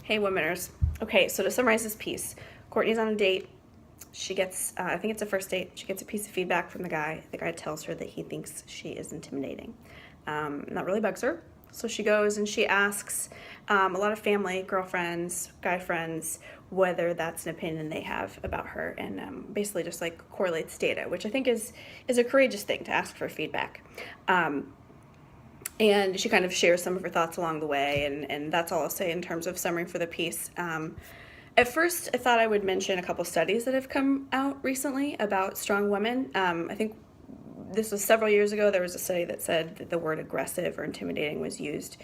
Hey, womeners. Okay, so to summarize this piece, Courtney's on a date. She gets, I think it's a first date, she gets a piece of feedback from the guy. The guy tells her that he thinks she is intimidating. That really bugs her. So she goes and she asks a lot of family, girlfriends, guy friends, whether that's an opinion they have about her, and basically just like correlates data, which I think is a courageous thing to ask for feedback. And she kind of shares some of her thoughts along the way, and that's all I'll say in terms of summary for the piece. At first, I thought I would mention a couple studies that have come out recently about strong women. I think this was several years ago. There was a study that said that the word aggressive or intimidating was used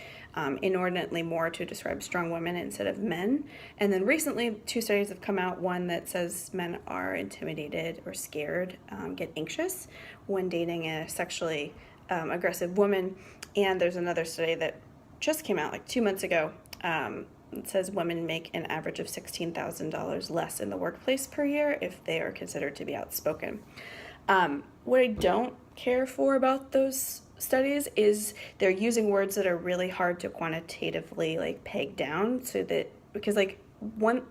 inordinately more to describe strong women instead of men. And then recently, two studies have come out. One that says men are intimidated or scared, get anxious when dating a sexually aggressive woman. And there's another study that just came out like 2 months ago. It says women make an average of $16,000 less in the workplace per year if they are considered to be outspoken. What I don't care for about those studies is they're using words that are really hard to quantitatively like peg down, so that because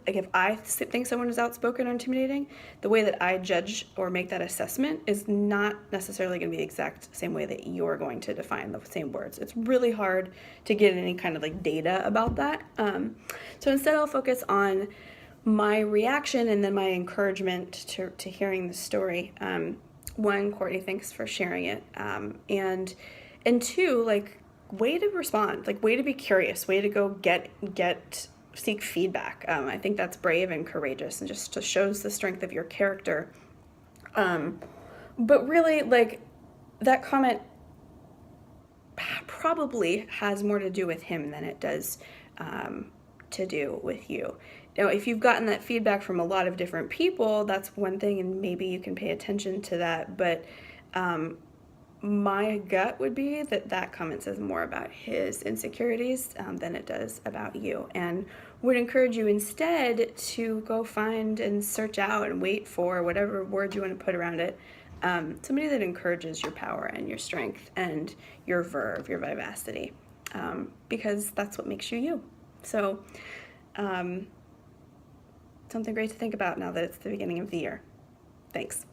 if I think someone is outspoken or intimidating, the way that I judge or make that assessment is not necessarily going to be the exact same way that you're going to define the same words. It's really hard to get any kind of like data about that. So instead I'll focus on my reaction and then my encouragement to hearing the story. One, Courtney, thanks for sharing it. And two, like, way to respond, like way to be curious, way to go seek feedback. I think that's brave and courageous and just shows the strength of your character. But really, like, that comment probably has more to do with him than it does to do with you. Now, if you've gotten that feedback from a lot of different people, that's one thing, and maybe you can pay attention to that. But my gut would be that comment says more about his insecurities than it does about you, and would encourage you instead to go find and search out and wait for whatever word you want to put around it, somebody that encourages your power and your strength and your verve, your vivacity, because that's what makes you you. So something great to think about now that it's the beginning of the year. Thanks.